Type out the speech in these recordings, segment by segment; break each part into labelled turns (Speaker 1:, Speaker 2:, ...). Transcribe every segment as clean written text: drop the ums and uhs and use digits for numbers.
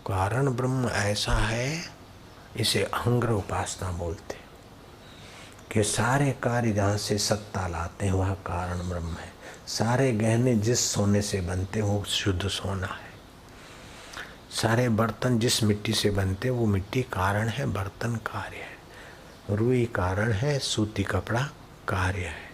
Speaker 1: कारण ब्रह्म ऐसा है, इसे अहंग्र उपासना बोलते, कि सारे कार्य जहाँ से सत्ता लाते हैं वह कारण ब्रह्म है। सारे गहने जिस सोने से बनते हैं वो शुद्ध सोना है। सारे बर्तन जिस मिट्टी से बनते वो मिट्टी कारण है, बर्तन कार्य है। रुई कारण है, सूती कपड़ा कार्य है।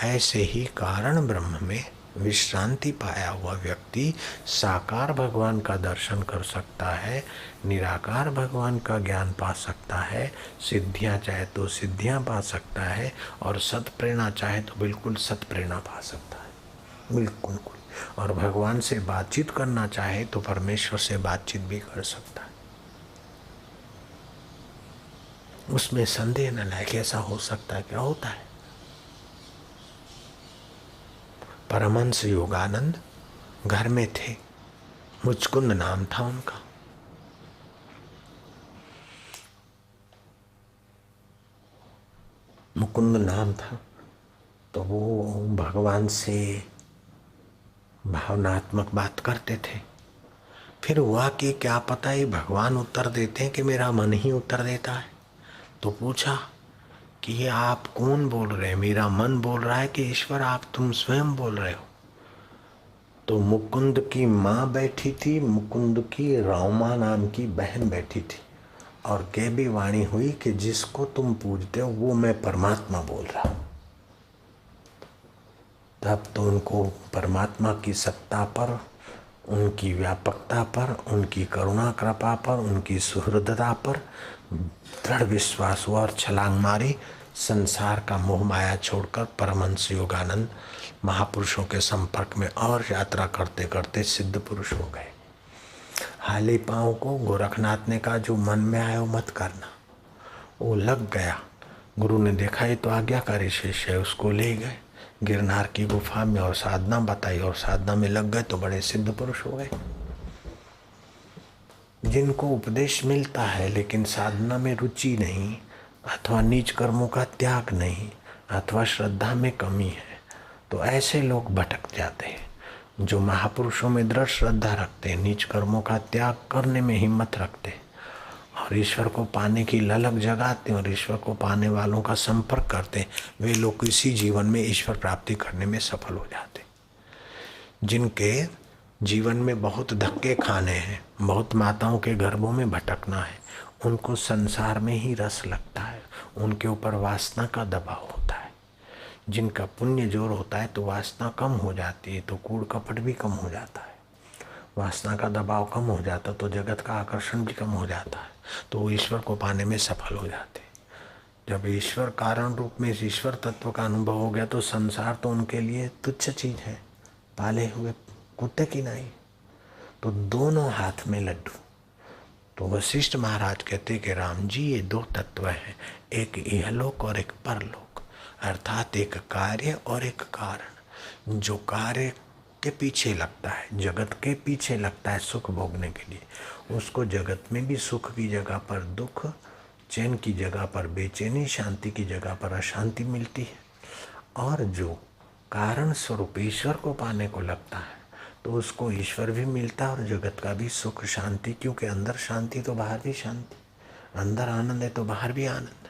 Speaker 1: ऐसे ही कारण ब्रह्म में विश्रांति पाया हुआ व्यक्ति साकार भगवान का दर्शन कर सकता है, निराकार भगवान का ज्ञान पा सकता है, सिद्धियां चाहे तो सिद्धियां पा सकता है, और सत प्रेरणा चाहे तो बिल्कुल सत प्रेरणा पा सकता है, बिल्कुल। और भगवान से बातचीत करना चाहे तो परमेश्वर से बातचीत भी कर सकता है। उसमें संदेह न लाए कि ऐसा हो सकता है, क्या होता है। परमहंस योगानंद घर में थे, मुचकुंद नाम था उनका। मुकुंद नाम था, तो वो भगवान से भावनात्मक बात करते थे। फिर हुआ कि क्या पता ही भगवान उत्तर देते हैं कि मेरा मन ही उत्तर देता है। तो पूछा कि ये आप कौन बोल रहे हैं, मेरा मन बोल रहा है कि ईश्वर आप तुम स्वयं बोल रहे हो। तो मुकुंद की माँ बैठी थी, मुकुंद की रामा नाम की बहन बैठी थी, और कह भी वाणी हुई कि जिसको तुम पूजते हो वो मैं परमात्मा बोल रहा हूं। तब तो उनको परमात्मा की सत्ता पर, उनकी व्यापकता पर, उनकी करुणा कृपा पर, उनकी सुहृदता पर दृढ़ विश्वास हुआ, और छलांग मारी। संसार का मोह माया छोड़कर परमहंस योगानंद महापुरुषों के संपर्क में और यात्रा करते करते सिद्ध पुरुष हो गए। हाली पांव को गोरखनाथ ने कहा जो मन में आया वो मत करना। वो लग गया। गुरु ने देखा ये तो आज्ञाकारी शिष्य है, उसको ले गए गिरनार की गुफा में और साधना बताई, और साधना में लग गए तो बड़े सिद्ध पुरुष हो गए। जिनको उपदेश मिलता है लेकिन साधना में रुचि नहीं, अथवा नीच कर्मों का त्याग नहीं, अथवा श्रद्धा में कमी है, तो ऐसे लोग भटक जाते हैं। जो महापुरुषों में दृढ़ श्रद्धा रखते हैं, नीच कर्मों का त्याग करने में हिम्मत रखते हैं, और ईश्वर को पाने की ललक जगाते हैं, और ईश्वर को पाने वालों का संपर्क करते हैं, वे लोग इसी जीवन में ईश्वर प्राप्ति करने में सफल हो जाते हैं। जिनके जीवन में बहुत धक्के खाने हैं, बहुत माताओं के गर्भों में भटकना है, उनको संसार में ही रस लगता है, उनके ऊपर वासना का दबाव होता है। जिनका पुण्य जोर होता है तो वासना कम हो जाती है, तो कूड़ कपट भी कम हो जाता है। वासना का दबाव कम हो जाता तो जगत का आकर्षण भी कम हो जाता है, तो वो ईश्वर को पाने में सफल हो जाते। जब ईश्वर कारण रूप में इस ईश्वर तत्व का अनुभव हो गया तो संसार तो उनके लिए तुच्छ चीज है, पाले हुए कुत्ते की नहीं। तो दोनों हाथ में लड्डू। तो वशिष्ठ महाराज कहते कि राम जी ये दो तत्व हैं, एक इहलोक और एक परलोक, अर्थात एक कार्य और एक कारण। जो कार्य के पीछे लगता है, जगत के पीछे लगता है सुख भोगने के लिए, उसको जगत में भी सुख की जगह पर दुख, चैन की जगह पर बेचैनी, शांति की जगह पर अशांति मिलती है। और जो कारण स्वरूप ईश्वर को पाने को लगता है तो उसको ईश्वर भी मिलता है और जगत का भी सुख शांति, क्योंकि अंदर शांति तो बाहर भी शांति, अंदर आनंद है तो बाहर भी आनंद।